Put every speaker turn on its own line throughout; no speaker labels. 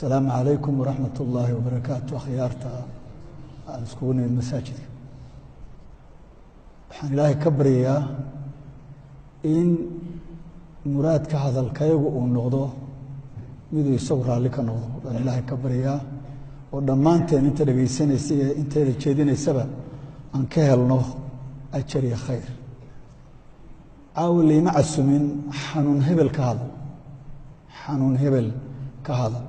السلام عليكم ورحمة الله وبركاته أخيارتا أسكوني المساجد وحان إلهي كبريا إن مراد كهذا الكيغ ونغضو ميدو يصور عليك نغضو وحان إلهي كبريا ودمانتين انت لقيسيني انت لجيديني سبب أن كهل نغ أجري خير عاولي مع السمين حنون هبل كهذا حنون هبل كهذا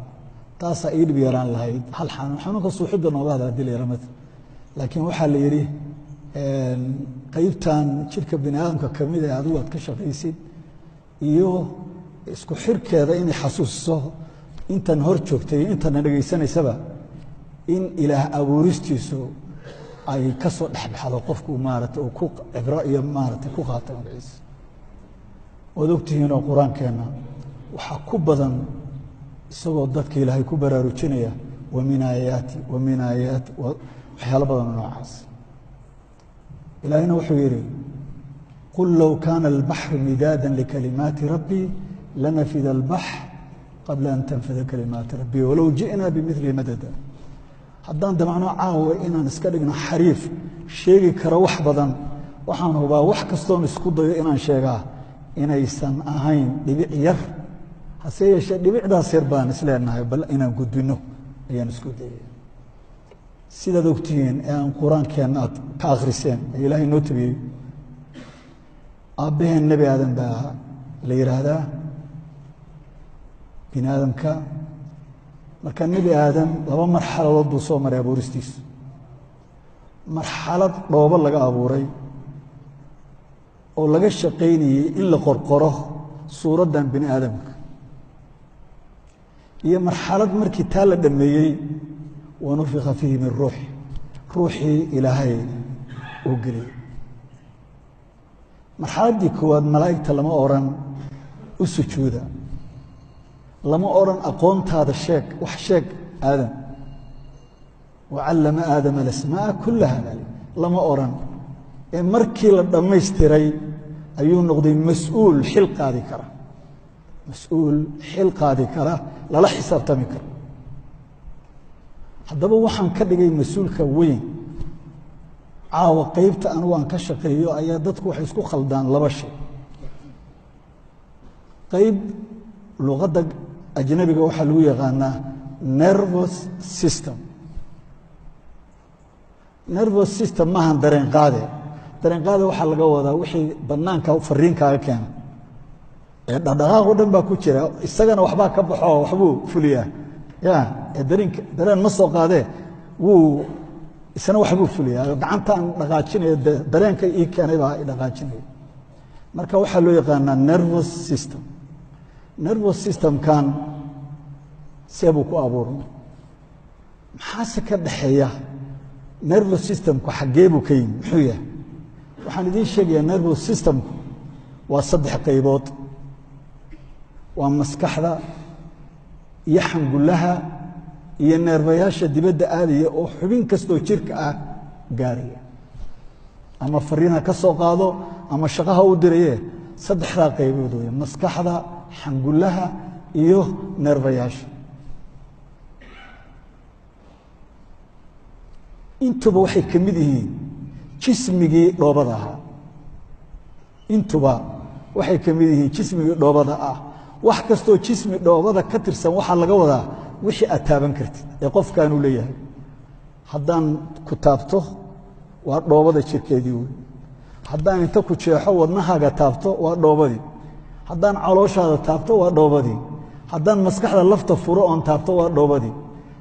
تاسا إيد بيران لهاyd hal xanuunka suuxida noobaada dilay ramad laakiin waxa la yiri qaybtan jirka bini'aadamka kamid ah adigu aad ka shaqaysid iyo isku xirkeeda in xasuusto intan hor joogtay intan dhageysanaysa in ilaah abuuristiisu ay ka soo dhaxbaxdo qofku maarata oo ku cibro iyo maarata ku qaata magaciisa wadogtiina quraankeena waxa ku badan isagoo dadka ilaahay ku baraarujinaya ومن آيات وحيال بدن نوعاس إلهنا وحيري قل لو كان البحر مدادا لكلمات ربي لنفذ البحر قبل أن تنفذ كلمات ربي ولو جئنا بمثل مددا حدان دمعنا عاوة إنا نسكالقنا حريف شيء كروح بدن وحان هو وح كستون اسكود إنا شيئا إنا يسان أهين لبعير هسه شيء لبعدا سيربان إسلامنا بل إنا قدنه أيان اسكودي سيدا دوكتين أن قرآن كانت كاغرسين إلهي نوتبي أبيه النبي آدم با لير هذا بين آدم كا مركان النبي آدم لما مرحلة وضو صومر يا بورستيس مرحلة روبا لغا أبوري أو لغا الشقيني إلا قرقره صورة دان بين آدم هي مرحلة مركي تالا دميي ونفخ فيه من روحي إلهي وقري مرحلة دي كواد ملائكة لما أوران السجودة لما أوران أقونت هذا الشيك وحشيك آدم وعلم آدم الأسماء كلها لما أوران مركي لما يستري أيون نقضي مسؤول حلقة هذه كرة مسؤول حلقة هذه كرة لا حساب تمكر haddaba waxaan ka dhigay mas'uulka weyn caawa qaybta aan waan ka shaqeeyo ayaa dadku waxay isku khaldaan laba shay qayb luqadda ajnabiga waxa lagu yaqaanaa nervous system ma han dareen qaade waxa laga wadaa wixii banaanka fariinkaaga keena ee dhaqdhaqaaq oo dhan baa ku jira isagana waxba ka baxo waxbuu fuliyaa يا درين ما سو قاده و isna wax buu fuliyaa gacantan dhaqaajinay dareenka ii keenay baa dhaqaajinay marka waxa loo yaqaan nervous system kan seebu ku abuuray maxaa ka dhaxeeya nervous system ku xagee buu ka yimid muxuu yahay waxaan idin sheegayaa nervous system waa saddex qaybood waa maskaxda yaxangulaha iyo neerbayaasha dibadda aadaya oo xubin kastoo jirka ah gaaraya ama fariina ka soo qaado ama shaqaha u diraye saddexda qaybood weeye maskaxda xangulaha iyo neerbayaasha intuba waxay ka mid yihiin jismigii dhoobada ahaa intuba waxay ka mid yihiin jismigii dhoobada ah wax kastoo jismi dhoobada ka tirsan waxa laga wadaa wixii aad taaban kartid ee qofkan uu leeyahay haddaan ku taabto waa dhoobada jirkeedii weey haddaan inta ku jeexo wadnahaaga taabto waa dhoobadii haddaan calooshaada taabto waa dhoobadii haddaan maskaxda lafta furo oon taabto waa dhoobadii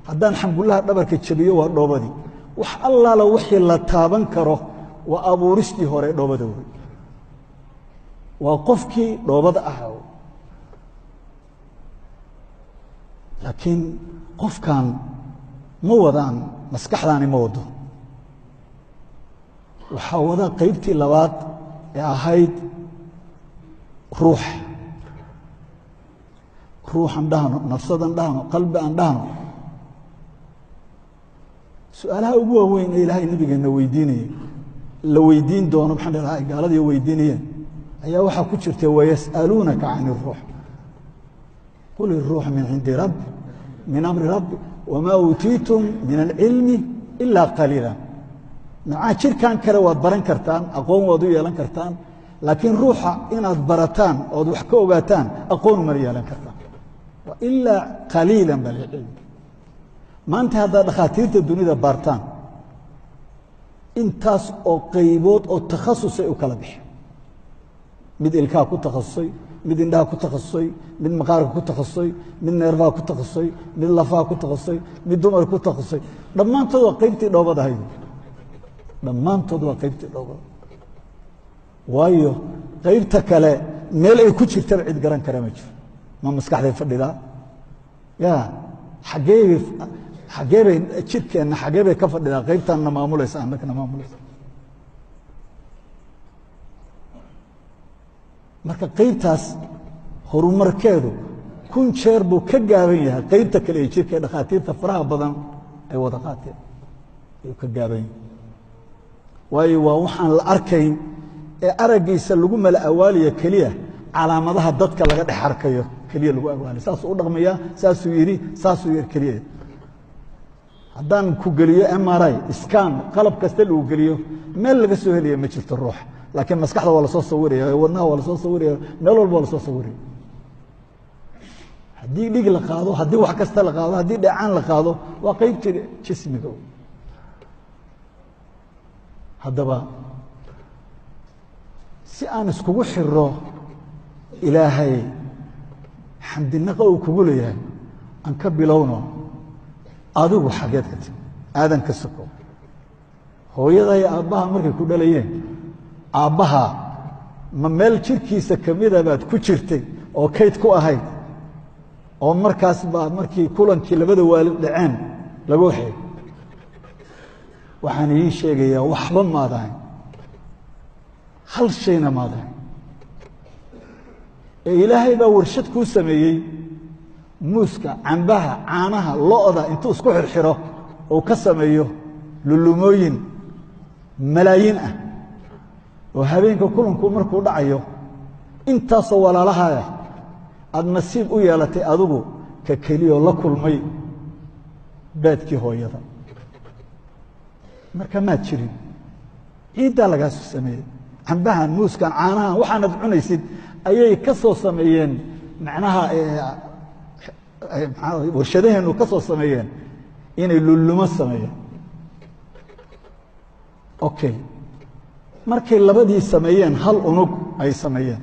haddaan xambulaha dhabarka jabiyo waa dhoobadii wax allaala wixii la taaban karo waa abuuristii hore dhoobada weey waa qofkii dhoobada ahaa laakiin qofkan ma wadaan maskaxdaani ma wado waxaa wada qaybtii labaad ee ahayd ruuxan dhahno nafsadan dhahno qalbi aan dhahno su'aalaha ugu waaweyn ee ilaahay nabigeena weydiinayay la weydiin doono maxaan dhahay gaaladii weydiinayeen ayaa waxaa ku jirtay wayas'aluunaka can الruux قل الروح من عند رب min amri rabbi wamaa uutiitum min alcilmi ilaa qaliila macaa jirkan kale waad baran kartaan aqoon waad u yeelan kartaan laakiin ruuxa inaad barataan ood wax ka ogaataan aqoon uma yeelan kartaan ilaa qaliilan baa lilcilmi maanta haddaad dhakhaatiirta dunida baartaan intaas oo qaybood oo takhasusay u kala bixeen mid ilkaha ku takhasusay mid indhaha ku takhasusay mid maqaarka ku takhasusay mid neerfaha ku takhasusay mid lafaha ku takhasusay mid dumar ku takhasusay dhammaantood waa qaybtii dhoobad ahayd dhammaantood waa qaybtii dhoobad waayo qaybta kale meel ay ku jirtaba cid garan kara ma jiro ma maskaxday fadhidaa ya xaggee bay jirkeenna xaggee bay ka fadhidaa qaybtaanna maamulaysa annagana maamulaysa marka qaybtaas horumarkeedu 1000 jeer buu ka gaaban yahay qaybta kale ee jirka dhakhaatiirta faraha badan ay wada qaateen ayuu ka gaaban yahay waayo waa waxaan la arkayn ee araggiisa lagu mala awaaliyo keliya calaamadaha dadka laga dhex arkayo keliya lagu awaaliyo saasuu u dhaqmayaa saasuu yidhi saasuu yidhi keliya haddaan ku geliyo MRI scan qalab kasta lagu geliyo meel laga soo helayo ma jirto ruux laakiin maskaxda waa la soo sawiraya wadnaha waa la soo sawiraya meel walba waa la soo sawiraya haddii dhig la qaado haddii wax kasta la qaado haddii dheecaan la qaado waa qaybtii jismiga haddaba si aan iskugu xiro ilaahay xamdinaqa uu kugu leeyahay aan ka bilowno adigu xageed ka timi aadan ka soko hooyada iyo aabbaha markay ku dhalayeen aabbaha ma meel jirkiisa ka mida baad ku jirtay oo kayd ku ahayd oo markaas baa markii kulankii labada waalid dhaceen lagu waxay waxaan ii sheegayaa waxba maadahay hal shayna maadahay ee ilaahay baa warshad kuu sameeyey muuska cambaha caanaha lo'da intuu isku xirxiro oo ka sameeyo lulumooyin malaayiin ah oo habeenka kulanku markuu dhacayo intaasoo walaalahaya aad nasiib u yeelatay adigu ka keliyoo la kulmay baadkii hooyada marka maad jirin ciiddaa lagaasu sameeyey cambahan muuskan caanahan waxaanad cunaysid ayay ka soo sameeyeen macnaha warshadaheennu ka soo sameeyeen inay lullumo sameeyeen okay markay labadii sameeyeen hal unug ay sameeyeen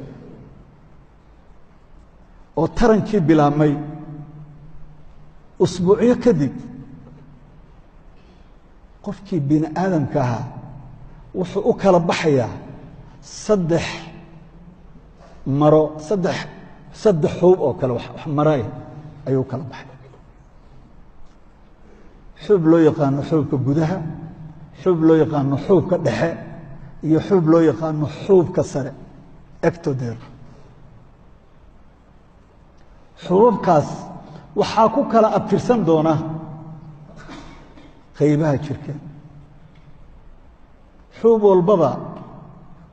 oo tarankii bilaabmay usbuucyo kadib qofkii bini aadamka ahaa wuxuu u kala baxayaa saddex xuub oo kale wax maray ayuu kala baxay xuub loo yaqaano xuubka gudaha xuub loo yaqaano xuubka dhexe iyo xuub loo yaqaano xuubka sare ectoderm xuubabkaas waxaa ku kala abtirsan doona qaybaha jirka xuub walbaba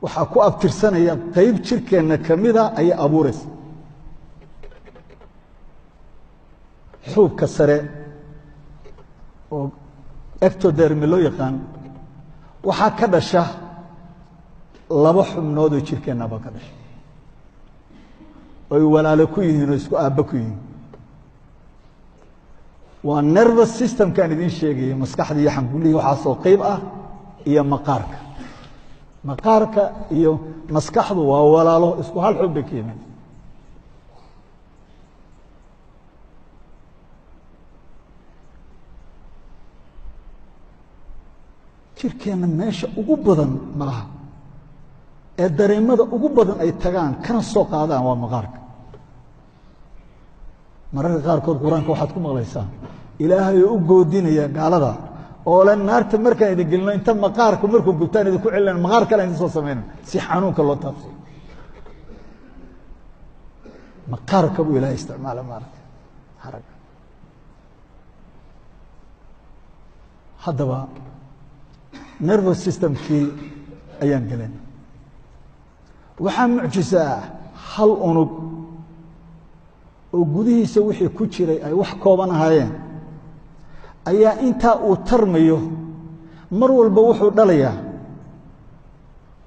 waxaa ku abtirsanaya qayb jirkeenna ka mida ayay abuuraysa xuubka sare oo ectodermi loo yaqaan waxaa ka dhasha laba xubnood oo jirkeennaba ka dhasha oy walaalo ku yihiin oo isku aabba ku yihiin waa nervous systemkaan idiin sheegaya maskaxda iyo xangullihii waxaasoo qayb ah iyo maqaarka iyo maskaxdu waa walaalo isku hal xub bay ka yimaad jirkeenna meesha ugu badan malaha ee dareemada ugu badan ay tagaan kana soo qaadaan waa maqaarka mararka qaarkood qur-aanka waxaad ku maqlaysaa ilaahay oo u goodinaya gaalada oo le naarta markaan idin gelino inta maqaarka markuu gubtaan idinku celin maqaar kale idin soo samayna si xanuunka loo taabsiyo maqaarka buu ilaahay isticmaala maaragta haragga haddaba nervous systemkii ayaan gelin waxaa mucjisa ah hal unug oo gudihiisa wixii ku jiray ay wax kooban ahaayeen ayaa intaa uu tarmayo mar walba wuxuu dhalayaa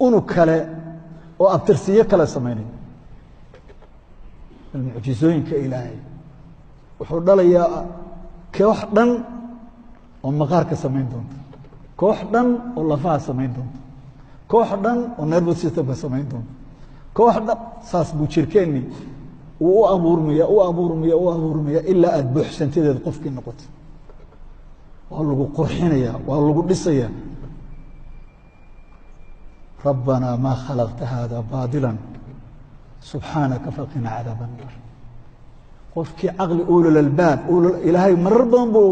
unug kale oo abtirsiyo kale samaynaya mucjisooyinka ilaahay wuxuu dhalayaa koox dhan oo maqaarka samayn doonta koox dhan oo lafaha samayn doonta koox dhan oo nervous systemka samayn doonta koox dhan saas buu jirkeenni uu u abuurmaya ilaa aad buuxsantadeed qofkii noqoto waa lagu qurxinaya waa lagu dhisaya rabbanaa maa khalaqta hada baadilan subxaanaka faqina cadaaba annaar qofkii caqli ulul albaab ilaahay marar badan buu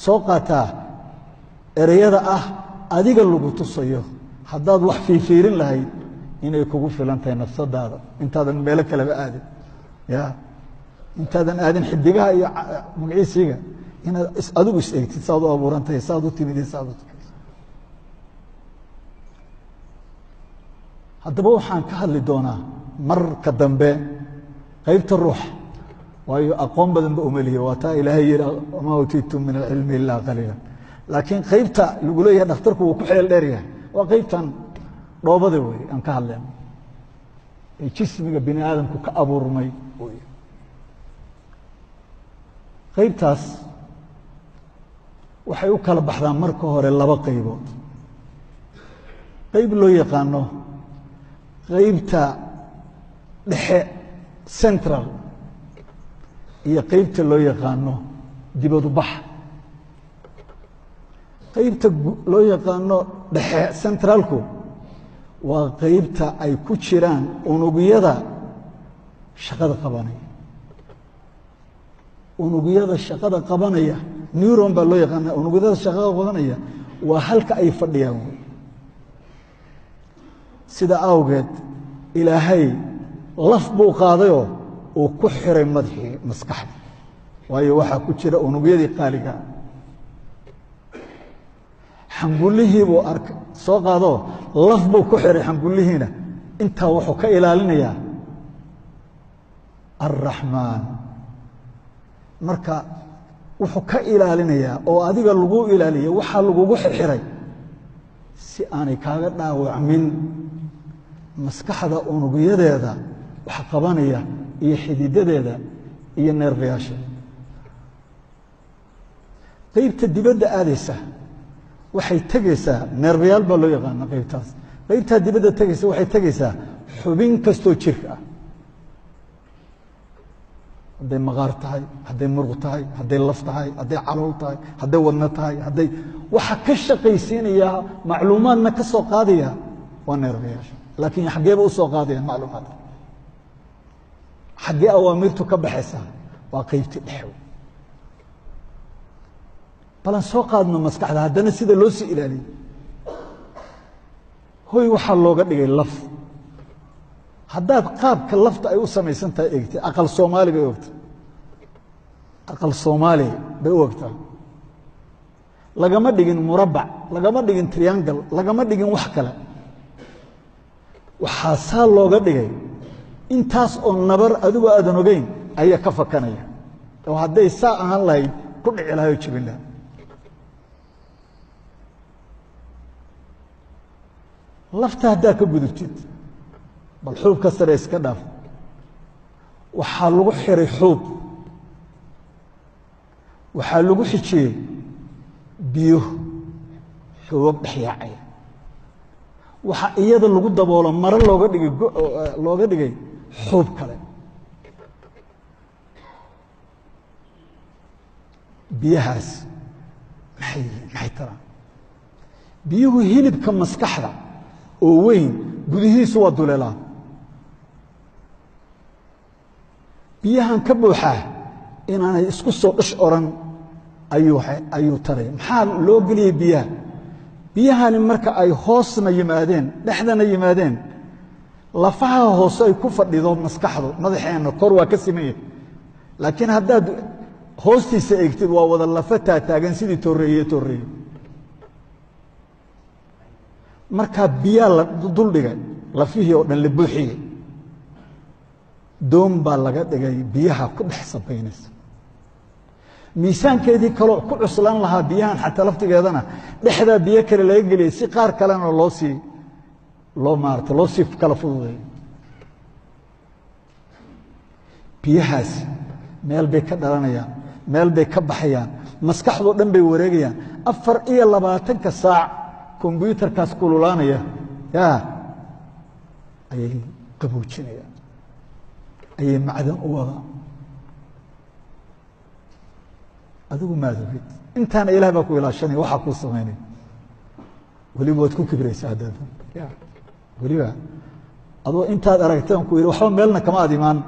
soo qaataa ereyada ah adiga lagu tusayo haddaad wax fiifiirin lahayd inay kugu filan tahay nafsadaada intaadan meelo kaleba aadin ya intaadan aadin xidigaha iyo magaciisiga inaad adigu is eegtid saad u abuurantahay saad u timid saad u timid haddaba waxaan ka hadli doonaa marka dambe qaybta ruuxa waayo aqoon badan ba umeliya waa taa ilaahay yidhi wamaa utiitum min alcilmi ilaa qaliila laakiin qaybta lagu leeyahay dhakhtarku wuu ku xeel dheer yahay waa qaybtan dhoobada wey aan ka hadlayno ee jismiga bini aadamku ka abuurmay wey qaybtaas waxay u kala baxdaan marka hore laba qaybood qayb loo yaqaano qaybta dhexe central iyo qaybta loo yaqaano dibadu bax qaybta loo yaqaano dhexe centralku waa qaybta ay ku jiraan unugyada shaqada qabanaya unugyada shaqada qabanaya neuron baa loo yaqaana unugyada shaqada qabanaya waa halka ay fadhiyaan sida awgeed ilaahay laf buu qaadayoo uu ku xiray madaxii maskaxda waayo waxaa ku jira unugyadii qaaliga xangullihii buu arkay soo qaadoo laf buu ku xiray xangullihiina intaa wuxuu ka ilaalinayaa arraxmaan marka wuxuu ka ilaalinayaa oo adiga lagu ilaaliya waxaa lagugu xirxiray si aanay kaaga dhaawacmin maskaxda unugyadeeda wax qabanaya iyo xididadeeda iyo neerfayaasha qaybta dibadda aadaysa waxay tegaysaa neerfayaal baa loo yaqaana qaybtaas qaybtaa dibadda tegaysa waxay tegaysaa xubin kastoo jirka ah hadday maqaar tahay hadday muruq tahay hadday laf tahay hadday calool tahay hadday wadno tahay hadday waxa ka shaqaysiinaya macluumaadna ka soo qaadaya waa neerfayaasha laakiin xaggeeba u soo qaadayaan macluumaadka xaggee awaamirtu ka baxaysaa waa qaybtii dhexe balan soo qaadno maskaxda haddana sida loo sii ilaaliyey hoy waxaa looga dhigay laf haddaad qaabka lafta ay u samaysan tahay eegtay aqal soomaali bay ogta aqal soomaali bay u ogtaa lagama dhigin murabbac lagama dhigin triangle lagama dhigin wax kale waxaa saa looga dhigay intaas oo nabar adigoo aadan ogeyn ayaa ka fakanaya oo hadday saa ahaan lahayd ku dhici lahay oo jebin laha lafta haddaa ka gudubtid bal xuubka sare iska dhaaf waxaa lagu xiray xuub waxaa lagu xijiyey biyo xuubab dhexyaacaya waxaa iyada lagu daboolo maro looga dhigay xuub kale biyahaas maxay taraan biyuhu hilibka maskaxda oo weyn gudihiisu waa duleelaa biyahan ka buuxaa inaanay isku soo dhash oran ayuu taray maxaa loo geliyey biyaha biyahani marka ay hoosna yimaadeen dhexdana yimaadeen lafaha hoose ay ku fadhido maskaxdu madaxeenna kor waa ka siman laakiin haddaad hoostiisa eegtid waa wada lafa taataagan sidii torreeye markaa biyaa la duldhigay lafihii oo dhan la buuxiyey doon baa laga dhigay biyaha ku dhex sabaynaysa miisaankeedii kaloo ku cuslaan lahaa biyahan xataa laftigeedana dhexdaa biyo kale laga geliyay si qaar kalena loo sii kala fududay biyahaasi meel bay ka dhalanayaan meel bay ka baxayaan maskaxdoo dhan bay wareegayaan 24 saac kombyuutarkaas kululaanaya ayay qaboojinayaan ayay macdan u wada adigu maad ogid intaana ilaah baa ku ilaashanaya waxaa kuu samaynaya weliba waad ku kibraysaa haddaad weliba adoo intaad aragtaan ku yidhi waxba meelna kama ad imaan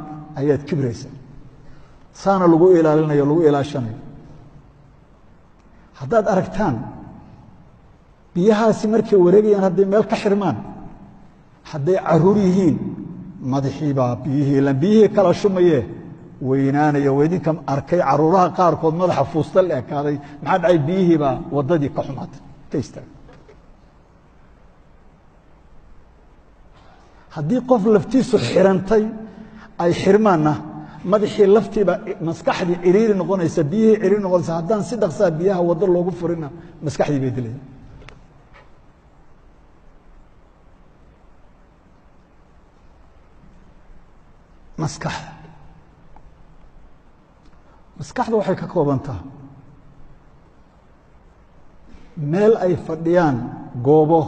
ayaad kibraysaa saana lagu ilaalinayo lagu ilaashanayo haddaad aragtaan biyahaasi markay wareegayaan hadday meel ka xirmaan hadday caruur yihiin madaxii baa biyihii kala shumaye weynaanaya weydinka arkay caruuraha qaarkood madaxa fuusta la ekaaday maxaa dhacay biyihii baa waddadii ka xumaatay ka istaagay haddii qof laftiisu xirantay ay xirmaanna madaxii laftiiba maskaxdii ciriiri noqonaysa biyihii ciriiri noqonaysa haddaan si dhaqsaa biyaha waddo loogu furina maskaxdii bay dilayaan maskaxda waxay ka kooban tahay meel ay fadhiyaan goobo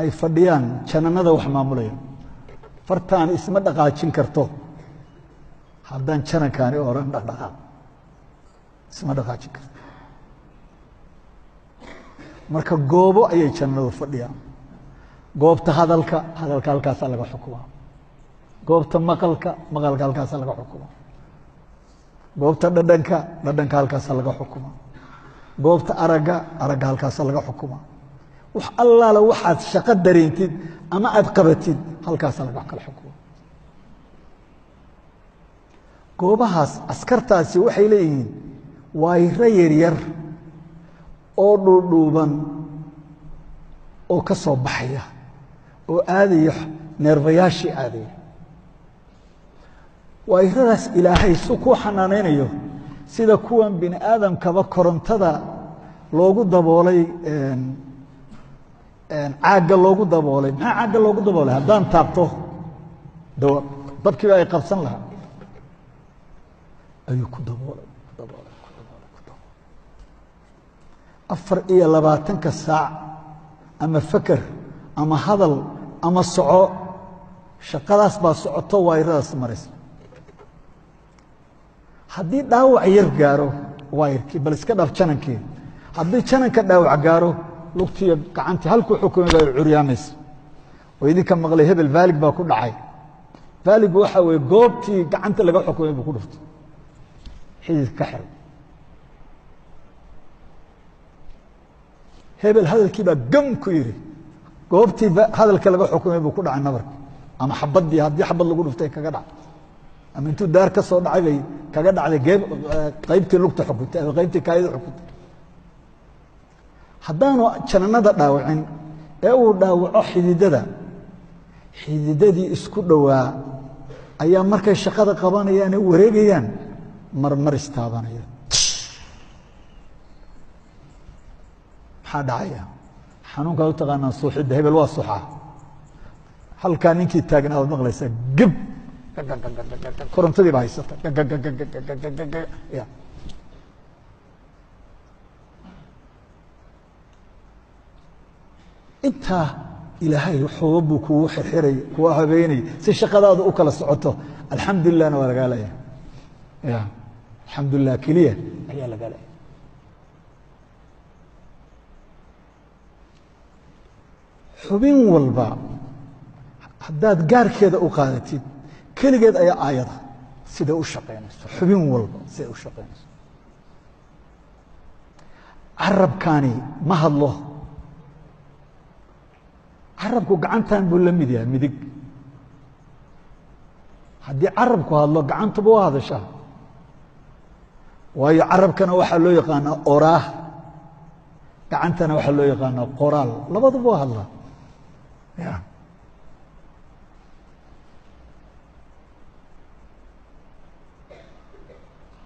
ay fadhiyaan jananada wax maamulaya fartaan isma dhaqaajin karto haddaan janankaani oran dhaqdhaqaaq isma dhaqaajin karto marka goobo ayay jananadu fadhiyaan goobta hadalka halkaasaa laga xukumaa goobta maqalka halkaasaa laga xukumaa goobta dhadhanka halkaasaa laga xukumaa goobta aragga halkaasaa laga xukumaa wax allaala waxaad shaqo dareentid ama aad qabatid halkaasaa laga kala xukumaa goobahaas askartaasi waxay leeyihiin waayro yaryar oo dhuudhuuban oo ka soo baxaya oo aadaya neerbayaashii aadaya waayradaas ilaahay su kuu xanaanaynayo sida kuwan bini aadamkaba korontada loogu daboolay caagga loogu daboolay maxaa caagga loogu daboolay haddaan taabto dabkiiba ay qabsan lahaa ayuu ku daboolay 24 saac ama faker ama hadal ama soco shaqadaas baa socoto waayradaas maraysa haddii dhaawac yar gaaro wayrkii bal iska dhaaf janankii haddii jananka dhaawac gaaro lugtiiyo gacantii halkuu xukumay baa curyaamaysa oo idinka maqlay hebel vaalig baa ku dhacay vaaligu waxaa weeye goobtii gacanta laga xukumay buu ku dhuftay xidid ka xiray hebel hadalkii baa gam ku yidhi goobtii hadalka laga xukumay buu ku dhacay nabarka ama xabaddii haddii xabad lagu dhuftay kaga dhacay ama intuu daar ka soo dhacay bay kaga dhacday qaybtii lugta xukuntay ama qaybtii kaayada xukuntay haddaanu jananada dhaawacin ee uu dhaawaco xididadii isku dhowaa ayaa markay shaqada qabanayaan ee wareegayaan marmar istaabanaya maxaa dhacaya xanuunkaad u taqaanaan suuxidda hebel waa suuxaa halkaa ninkii taagnaa waad maqlaysaa geb korontadii baa haysata intaa ilaahay waxooga buu kugu xirxiray kuwa habeenay si shaqadaadu u kala socoto alxamdulilahna waa lagaa leeyahay alxamdulilah keliya ayaa lagaa leeyahay xubin walba haddaad gaarkeeda u qaadatid keligeed ayaa aayada siday u shaqaynayso xubin walba siday u shaqaynayso carabkaani ma hadlo carabku gacantan buu la mid yahay midig haddii carabku hadlo gacantuba waa hadashaa waayo carabkana waxaa loo yaqaanaa oraah gacantana waxaa loo yaqaanaa qoraal labaduba waa hadlaa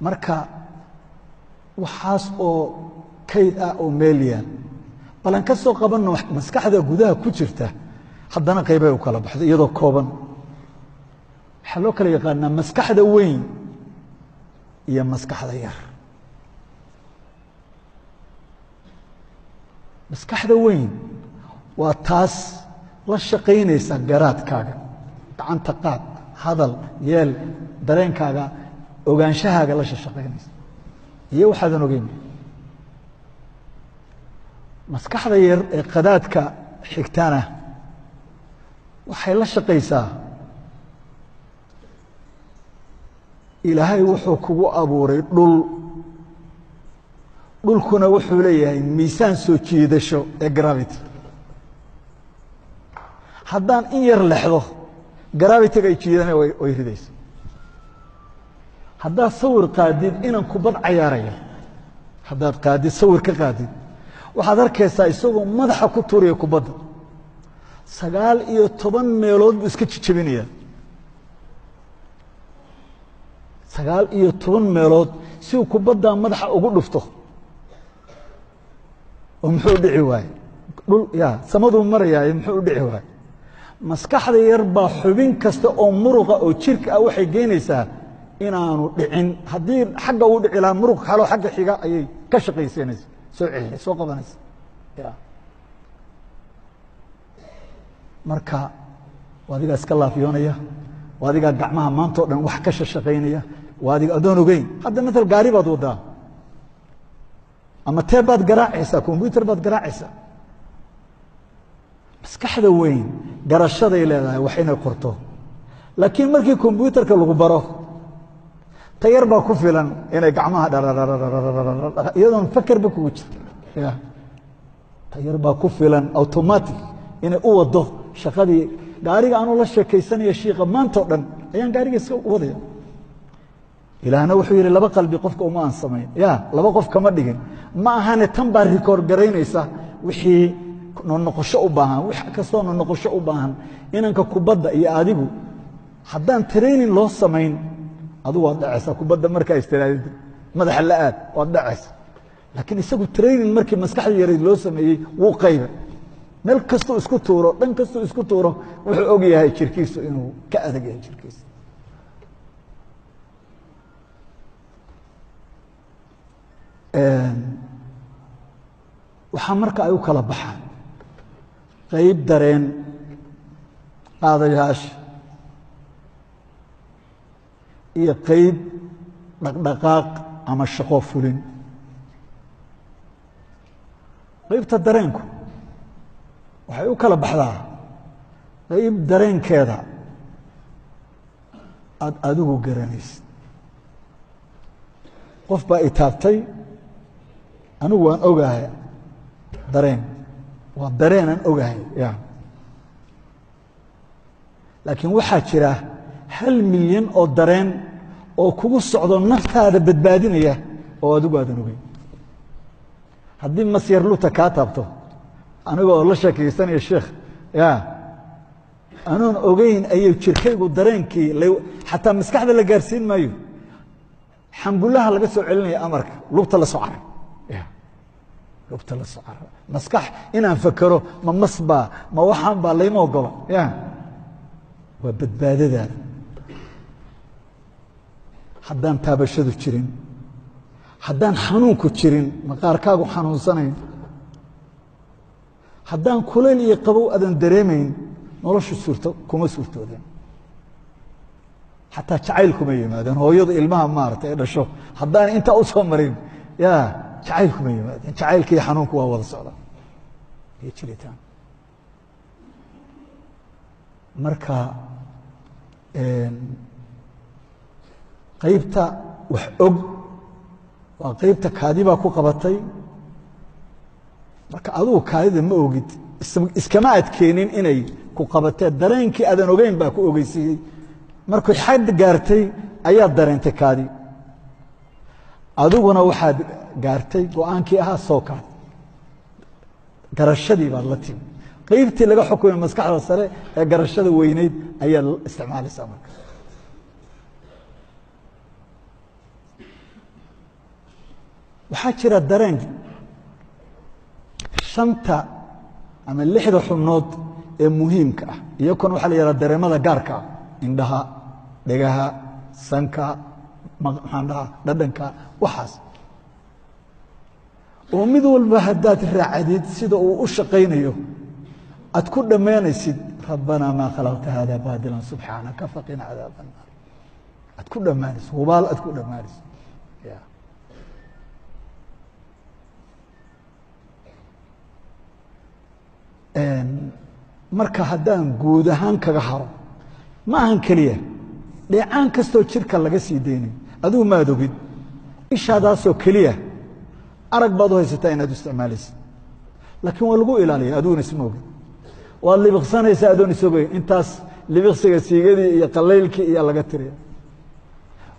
marka waxaas oo kayd ah oo meel yaal bal aan ka soo qabanno maskaxda gudaha ku jirta haddana qaybay u kala baxday iyadoo kooban waxaa loo kala yaqaanaa maskaxda weyn iyo maskaxda yar maskaxda weyn waa taas la shaqaynaysa garaadkaaga gacanta qaad hadal yeel dareenkaaga ogaanshahaaga la shaqaynaysa iyo waxaadan ogeyn maskaxda yar ee qadaadka xigtana waxay la shaqaysaa ilaahay wuxuu kugu abuuray dhulkuna wuxuu leeyahay miisaan soo jiidasho ee gravity haddaan in yar lexdo gravity-ga ay jiidana way ridaysa haddaad sawir qaadid inan kubad cayaaraya haddaad qaadid sawir ka qaadid waxaad arkaysaa isagoo madaxa ku tuuraya kubadda 19 meelood buu iska jijabinaya 19 meelood si uu kubadda madaxa ugu dhufto oo muxuu dhici waaye samaduu marayaa muxuu dhici waaye maskaxda yar baa xubin kasta oo muruqa oo jirka ah waxay geynaysaa inaanu dhicin haddii xagga uu dhici lahaa muruq kaloo xagga xiga ayay ka shaqaysanaysa soo celinay soo qabanaysa marka waa adigaa iska laafiyoonaya waa adigaa gacmaha maanta o dhan wax ka shaqaynaya waa adiga adoon ogeyn hadda matal gaari baad wadaa ama teeb baad garaacaysaa combyuter baad garaacaysaa maskaxda weyn garashaday leedahay wax inay qorto laakiin markii combyuterka lagu baro tayar baa ku filan inay gacmaha iyadoon fakerba kugu jira tayar baa ku filan automatic inay u wado shaqadii gaariga anuu la sheekaysanaya shiiqa maanta o dhan ayaan gaariga iska wadaya ilaahna wuxuu yidhi 2 qalbi qofka uma aan samayn 2 qof kama dhigin ma ahane tan baa rikoord garaynaysa wixii noqosho u baahan wax kastoo noqosho u baahan inanka kubadda iyo adigu haddaan training loo samayn adigu waad dhacaysaa kubadda markaa istiraadid madaxa la aad waad dhacaysaa laakiin isagu training markii maskaxda yareed loo sameeyey wuu qayba meel kastoo isku tuuro dhan kastoo isku tuuro wuxuu og yahay jirkiisu inuu ka adag yahay jirkiisa waxaa marka ay u kala baxaan qayb dareen qaadayaasha iyo qayb dhaqdhaqaaq ama shaqo fulin qaybta dareenku waxay u kala baxdaa qayb dareenkeeda aad adigu garanaysid qof baa itaabtay anigu waan ogahay dareen waa dareenaan ogahay laakiin waxaa jira 1 milyan oo dareen oo kugu socdo naftaada badbaadinaya oo adigu aadan ogeyn haddii masyar luta kaa taabto aniga oo la sheekaysanaya sheekh anoon ogeyn ayay jirkaygu dareenkii xataa maskaxda la gaarsiin maayo xambulaha laga soo celinaya amarka lugta la soo caray lugta la soo caray maskax inaan fakero ma masbaa ma waxaan baa layma ogola waa badbaadadaada haddaan taabashadu jirin haddaan xanuunku jirin maqaarkaagu xanuunsanayn haddaan kulayl iyo qabow aadan dareemayn noloshu kuma suurtoodeen xataa jacayl kuma yimaadeen hooyadu ilmaha maarata ee dhasho haddaan intaa u soo marin jacayl kuma yimaadeen jacaylka iyo xanuunku waa wada socdaan iyo jiritaan marka qaybta wax og waa qaybta kaadi baa ku qabatay marka adigu kaadida ma ogid iskama adkeenin inay ku qabatee dareenkii aadan ogeyn baa ku ogeysiiyey markuu xad gaartay ayaad dareentay kaadi adiguna waxaad gaartay go-aankii ahaa soo kaad garashadii baad la timi qaybtii laga xukumay maskaxda sare ee garashada weyneyd ayaad isticmaalaysaa marka waxaa jira dareen shanta ama lixda xubnood ee muhiimka ah iyakuna waxaa la yidhaha dareemada gaarka ah indhaha dhegaha sanka maxaan dhahaa dhadhanka waxaas oo mid walba haddaad raacdid sida uu u shaqaynayo aad ku dhammaanaysid rabbanaa maa khalaqta hada baadilan subxaanaka faqina cadaaba annaar aad ku dhammaanaysid hubaal aad ku dhammaanaysid marka haddaan guud ahaan kaga haro ma ahan keliya dheecaan kastoo jirka laga sii daynay adigu maad ogid ishaadaasoo keliya arag baad u haysataa inaad isticmaalaysid laakiin waa lagu ilaaliya adiguna isma ogin waad libiqsanaysaa adoon isogoyn intaas libiqsiga siigadii iyo qalaylkii iyo laga tiriya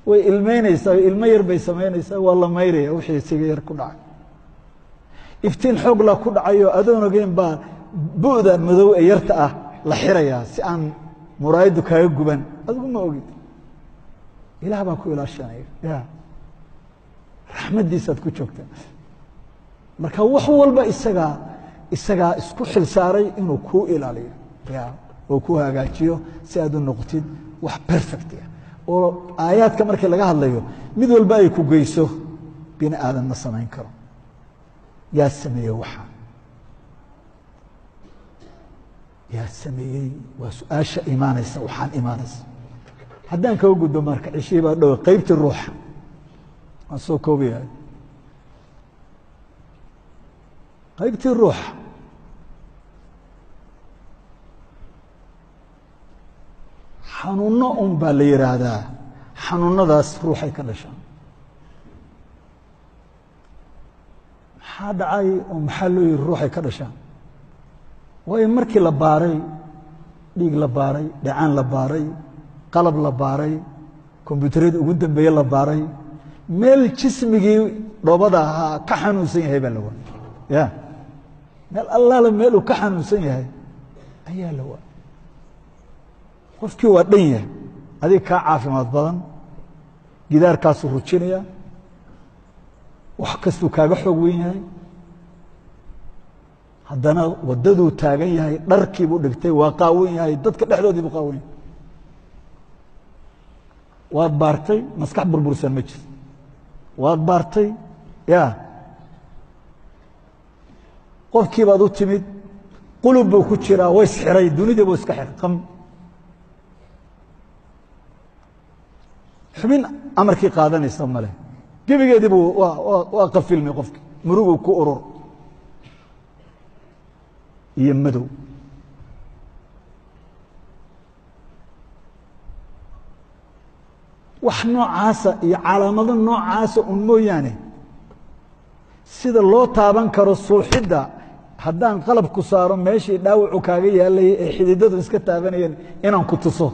way ilmeynaysaa ilmo yar bay samaynaysaa waa la mayraya wixii siga yar ku dhacay iftiin xoog la ku dhacayo adoon ogeyn baa bu'da madow ee yarta ah la xirayaa si aan muraayaddu kaaga guban adigu ma ogid ilaah baa ku ilaashanaya ya raxmaddiisaad ku joogtaa marka wax walba isagaa isku xil saaray inuu kuu ilaaliyo ya oo ku hagaajiyo si aad u noqotid wax perfect ah oo aayaadka markii laga hadlayo mid walba ay ku geyso bini aadan ma samayn karo yaa sameeyey waxa yaa sameeyey waa su-aasha imaanaysa waxaan imaanaysa haddaan kaga gudbo marka cishii baa dhow qaybtii ruuxa waan soo koobayahay qaybtii ruuxa xanuuno un baa la yidhaahdaa xanuunadaas ruuxay ka dhashaan maxaa dhacay oo maxaa loo yihi ruuxay ka dhashaan waayo markii la baaray dhiig la baaray dhacaan la baaray qalab la baaray kombyuutarada ugu dambeeye la baaray meel jismigii dhoobada ahaa ka xanuunsan yahay baa la waa ya meel allaala meel uu ka xanuunsan yahay ayaa la waa qofkii waa dhan yahay adiga kaa caafimaad badan gidaarkaasuu rujinaya wax kastuu kaaga xoog weyn yahay haddana waddaduu taagan yahay dharkiibuu dhigtay waa qaawan yahay dadka dhexdoodii buu qaawan yahay waad baartay maskax burbursan ma jirto waad baartay ya qofkii baad u timid qulub buu ku jiraa way isxiray dunidii buu iska xiray qam xubin amarkii qaadanaysa male gebigeedii buu waa qafilmay qofkii muruguu ku urur iyo madow wax noocaasa iyo calaamado noocaasa un mooyaane sida loo taaban karo suuxidda haddaan qalab ku saaro meeshii dhaawacu kaaga yaalayay ee xididadu iska taabanayeen inaan ku tuso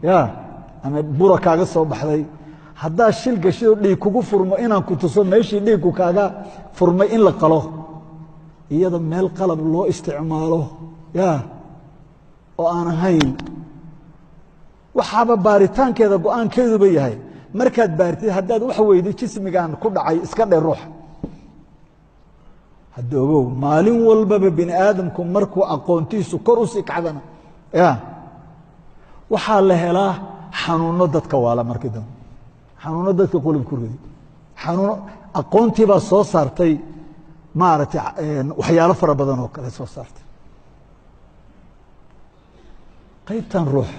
ya ama bura kaaga soo baxday haddaa shil gashidoo dhiig kugu furmo inaan ku tuso meeshii dhiigku kaaga furmay in la qalo iyada meel qalab loo isticmaalo ya oo aan ahayn waxaaba baaritaankeeda go-aankeeduba yahay markaad baartid haddaad wax weydi jismigan ku dhacay iska dhe ruuxa hadda ogow maalin walbaba bini aadamku markuu aqoontiisu kor u sii kacdana ya waxaa la helaa xanuuno dadka waala markii dambe xanuuno dadka qulub ku ridi xanuuno aqoontii baa soo saartay maaragtay waxyaalo fara badan oo kale soo saartay qaybtan ruux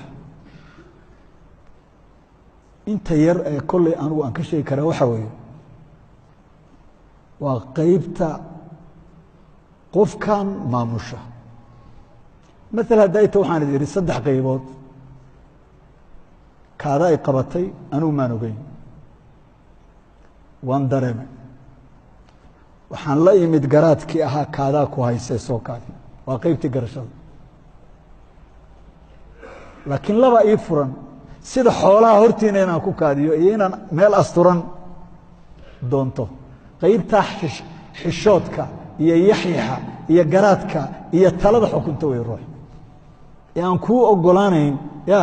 inta yar ee kolley anigu aan ka sheegi karaa waxaa weeye waa qaybta qofkan maamusha maala hadda ayta waxaan idhi 3 qaybood kaada ay qabatay anigu maan ogeyn waan dareemay waxaan la imid garaadkii ahaa kaadaa ku haysay soo kaadi waa qaybtii garashada laakiin laba ii furan sida xoolaha hortiina inaan ku kaadiyo iyo inaan meel asturan doonto qaybtaa xishoodka iyo yaxyaxa iyo garaadka iyo talada xukunta wey ruux ee aan kuu ogolaanayn ya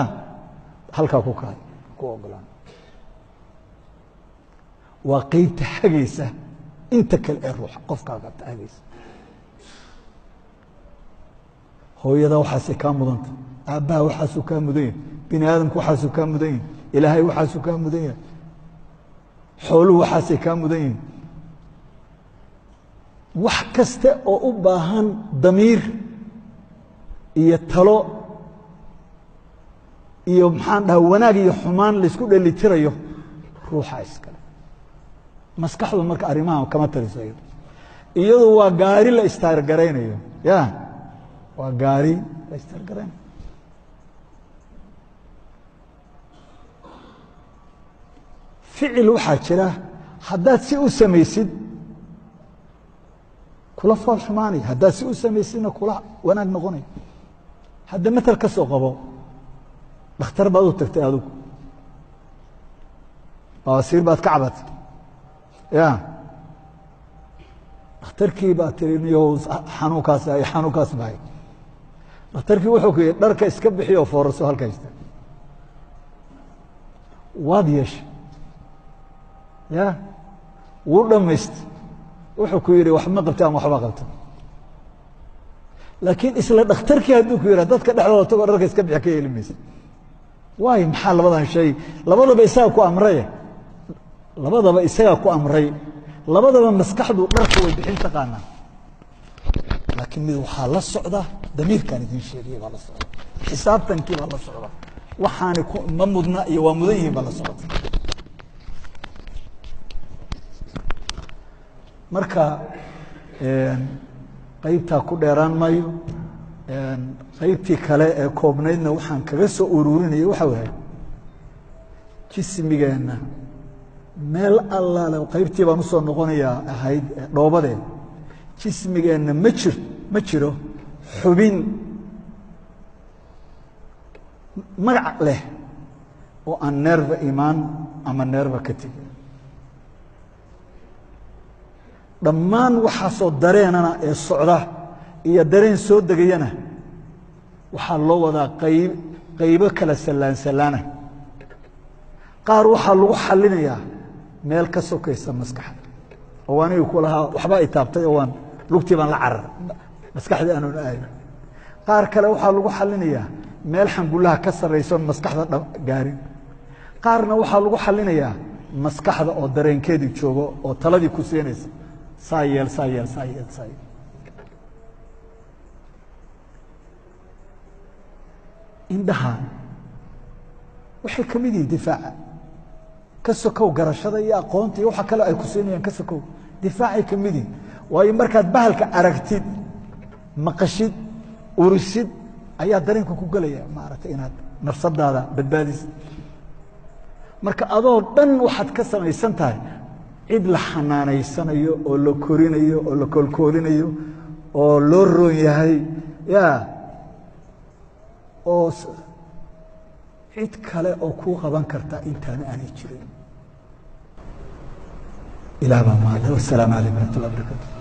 halkaa ku kaadi ku ogolaan waa qaybta hagaysa inta kale ee ruuxa qofkaaga taagaysa hooyada waxaasay kaa mudanta aabbaha waxaasuu kaa mudan yahay bini aadamku waxaasuu kaa mudan yahay ilaahay waxaasuu kaa mudan yahay xooluhu waxaasay kaa mudan yihin wax kasta oo u baahan damiir iyo talo iyo maxaan dhaha wanaag iyo xumaan laysku dhelitirayo ruuxa iskale maskaxdu marka arrimaha kama taliso iyadu waa gaari la istaargaraynayo ya waa gaari la istaargaraynayo ficil waxaa jira haddaad si u samaysid kula fool xumaanaya haddaad si u samaysidna kula wanaag noqonaya hadda matal ka soo qabo dhakhtar baad u tagtay adigu baasiir baad ka cabatay ya dhakhtarkii baad tiri niyow xanuunkaas bahay dhakhtarkii wuxuu ku yidhi dharka iska bixi oo foorarso halka haysta waad yeeshay ya wuu dhammaystay wuxuu ku yidhi waxma qabta ama waxba qabta laakiin isla dhakhtarkii hadduu ku yidhaha dadka dhexdooda tagoo dharka iska bixi ka yeeli maysa waayo maxaa labadan shay labadaba isagaa ku amray labadaba isagaa ku amray labadaba maskaxdu dharka way bixin taqaanaa laakiin mid waxaa la socda damiirkaan idin sheegayay baa la socda xisaabtankii baa la socda waxaani ma mudna iyo waa mudan yihiin baa la socda marka qaybtaa ku dheeraan maayo qaybtii kale ee koobnaydna waxaan kaga soo ururinaya waxa waay jismigeenna meel allaale qaybtii baan usoo noqonayaa ahayd dhoobadeen jismigeenna ma jiro xubin magac leh oo aan neerba imaan ama neerba ka tegin dhammaan waxaasoo dareenana ee socda iyo dareen soo degayana waxaa loo wadaa qaybo kala sallaansallaana qaar waxaa lagu xallinayaa meel ka sokaysa maskaxda oo anigu ku lahaa waxbaa i taabtay oo waan lugtii baan la carar maskaxdii aanun aadin qaar kale waxaa lagu xallinayaa meel xangullaha ka sarrayso maskaxda gaarin qaarna waxaa lagu xallinayaa maskaxda oo dareenkeedii joogo oo taladii ku siinaysa saa yeel saa yeel saa yeel saa yeel indhaha waxay ka mid yihiin difaaca ka sokow garashada iyo aqoonta iyo waxa kale ay ku siinayaan ka sokow difaacay ka mid yihiin waayo markaad bahalka aragtid maqashid urisid ayaa dareenka ku gelaya maaragtay inaad nafsadaada badbaadisid marka adoo dhan waxaad ka samaysan tahay cid la xanaanaysanayo oo la korinayo oo la koolkoolinayo oo loo roon yahay ya oo cid kale oo kuu qaban karta intaana aanay jirin ilaah baa mahadle wasalaamu calaykum waraxmatullahi wabarakaatu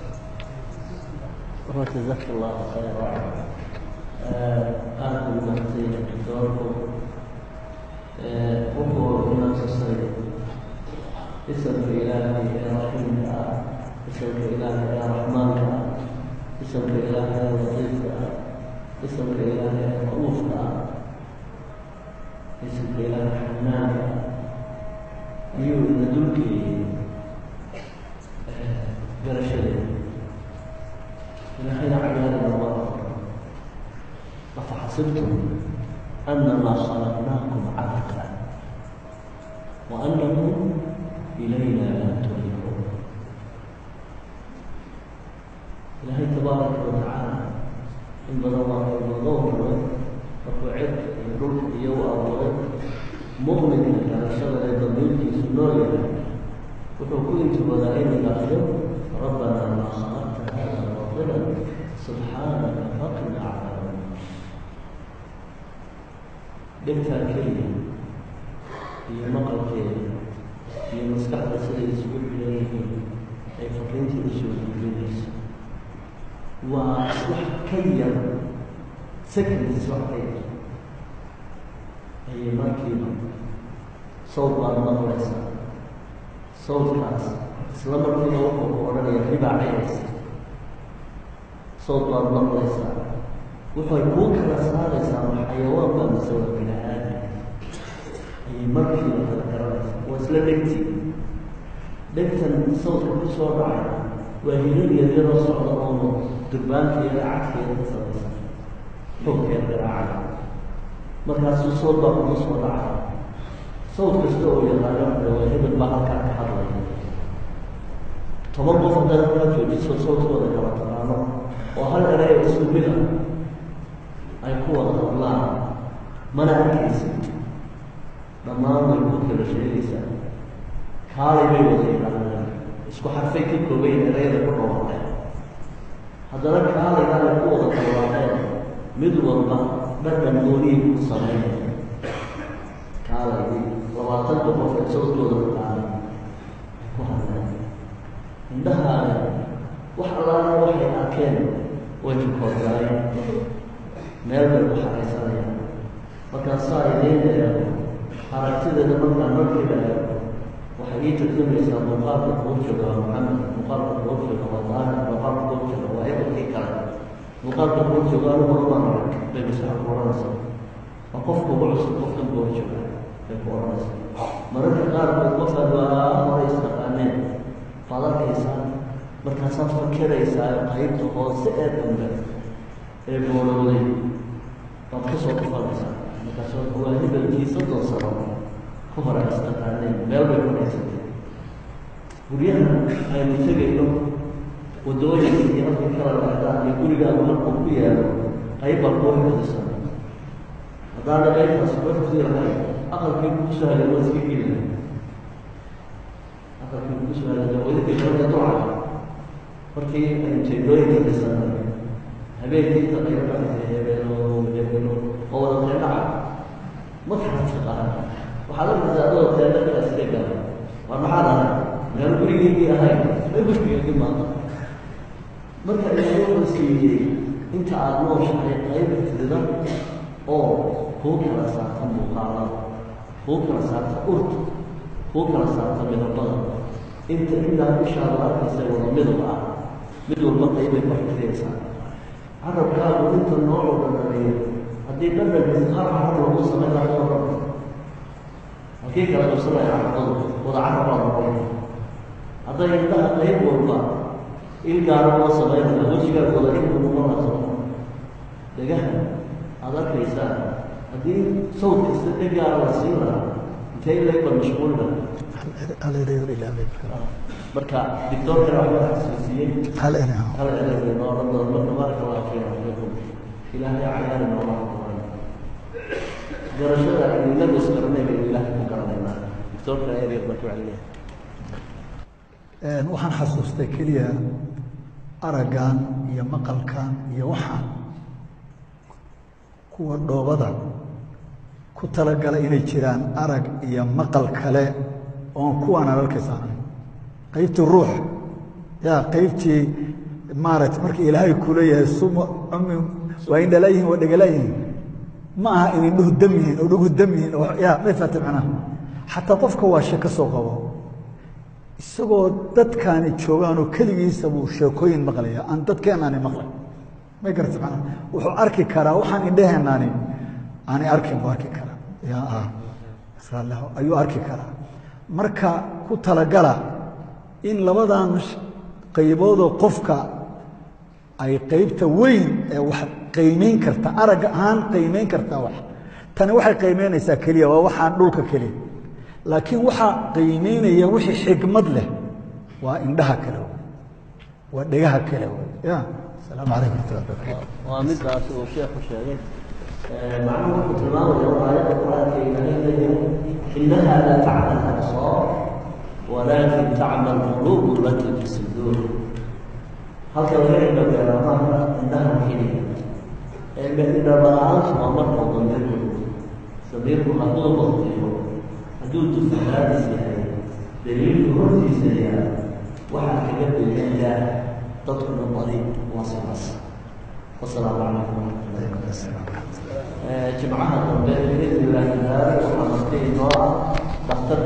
جزاك الله خيرا أنا المهدي دكتوركم وهو من تصير اسم الإله يا رحيم اسم الإله يا رحمن اسم الإله يا لطيف اسم الإله يا رؤوف اسم الإله حنان أيوه ندلك برشده إلهي عباد الله أفحسبتم أنما خلقناكم عبثا وأنكم إلينا لا ترجعون إلهي تبارك وتعالى إن بدا الله يبغضون وقعد يروح يو أول مؤمن على شغل ضمير في سنوية وكنت بدائم الآخر ربنا ما خلقت هذا باطلا سبحانك فقنا عذاب النار dhibtaa keliya iyo maqalkeeda iyo maskaxda siday isugu xidhan yihiin ay fariintii u soo gudbinayso waa wax ka yar seconds wax ka yar ayay markiiba sawd baad maqlaysaa sawdkaas isla markiiba wuxuu ku odhanaya baacayaysa sawd baad maqlaysaa waxay kuu kala saaraysaa ma xayawaan baa mise waa bini aadam ayay markiiba kala garanaysaa waa isla dhegti dhegtan sawdka ku soo dhacay waa hilin yaryaroo socda oono durbaankeeda cagkeeda ka samaysan xoogkeeda garaacaya markaasuu sawd baa kuma soo dhacay sawd kasta oo yaqaano waa hebel baa halkaa ka hadlaya 10 qof haddaad kala joojiso sawdkooda kala taqaano oo hal eray isku mid ah ay ku wada hadlaan mana arkaysa dhammaan way ku kala sheegaysaa kaalay bay wada yidhaahdaan isku xarfay ka koobayn erayada ku dhawaaqeen haddana kaalaydaa ay ku wada dhawaaqeen mid walba dhadhan dooniyay ku sameynaya kaalay 20 qof ee sawdkooda taqaana ay ku hadleen indhahaaga wax allaala waxay arkeen way jikoodgaayeen meel bay ku xaraysanayaan markaasaa idiin eego aragtideeda markiiba eego waxay ii tarjumaysaa muuqaalka kuu jooga waa maxamed muuqaalka kuu jooga waa daahir muuqaalka kuu jooga waa hebelkii kale muuqaalka kuu jooga anigu hormaan arag bay masaxa ku odhanaysaa waa qofka ugu cusub qofkan kuu jooga bay ku odhanaysaa mararka qaarkood qofkaad waa hore istaqaaneen baad arkaysaa markaasaad fakeraysaa qaybta hoose ee dambe ee boorowday baad ka soo kufanaysaa markaasoo waa hebelkii 30 sano ka hore istaqaaneen meel bay ku haysatay guryaha aynu tegayno wadooyinka iyo halkii kala dhacdaan iyo gurigaagu markuu ku yaalo qayb baa kuu xifdisan haddaana qaybtaas kuu xifdi lahayn aqalkii kuu sahlan waa iska geli lahayd aqalkii kuu sahlan wadadii kalada duca markii aynu jeedooyinka dhisanay habeenkii inta qayb dhacaysa hebeelo oo wada teendhaca ma kaxadka qaran waxaad arkaysaa adoo teendha kala iska gala waa maxaad ahay meel gurigeygii ahayn may gurigeygii maanta marka ilaahay wuxuu siiyey inta aada nooshahay qayb xifdida oo kuu kala saarta muuqaalada kuu kala saarta urta kuu kala saarta midabada inta ilaa ishaada arkaysa wada midab ah mid walba qaybay ku xifdiyaysaa carabkaagu inta noocoo dhananeeyo haddii dhadhankiisa har lagu samay lahaa soo raba halkii kala qabsanaya carabadu wada carabaa noqon hadday indhaha qayb walba il gaaro loo sameynaya wejigaag wada ilku noqonayso dhagaha aada arkaysaa haddii sawd kasta dheg gaara la siin lahaa intee ilayba mashquulna marka dictoorkana waxba xasuusiyey hal erey noo odhan doon marka baaraka allahu fiikum ilaahay cayaari noola hadlaan garashada inagu isgaranay baynu ilaahay ku garanaynaa dictoorka ereer baan ku celinayaa
waxaan xasuustay keliya araggan iyo maqalkan iyo waxaan kuwa dhoobada ku talagala inay jiraan arag iyo maqal kale oon kuwaan arkaysaa qaybtii ruux yaa qaybtii maaragtay marka ilaahay kula yahay suma ummi waa indhala yihiin waa dhegala yihiin ma aha in indhuhu dam yihiin oo dhugu dam yihiin oo yaa may faata macnaha xataa qofka waa shaka soo qabo isagoo dadkaani joogaan oo keligiisa buu sheekooyin maqlaya aan dadkeenaani maqlay may garata macnaha wuxuu arki karaa waxaan indhaheenaani aanay arkin buu arki karaa yaa ayuu arki karaa marka ku talagala in labadan qayboodoo qofka ay qaybta weyn ee wax qiimeyn karta arag ahaan qiimeyn karta wax tani waxay qiimeynaysaa keliya waa waxaan dhulka keliya laakiin waxaa qiimeynaya wixii xigmad leh waa indhaha kale waa dhegaha kale ya السلام عليكم ورحمة الله وبركاته.
ومثل الشيخ الشيخ معلومة تمام الآيات القرآن إنها لا تعمى الأبصار ولكن تعمى القلوب التي في الصدور. هذا العلم بالرحمة إنها حينية. إذا بلغت ومرت ضميره صديق مطلوب الضيوف حدود في هذه السيئة دليل هذه السيئة وحكمت بالله تدخل الطريق واصل والسلام عليكم ورحمة الله وبركاته. جمعها بإذن الله تعالى وحمدته الله تختار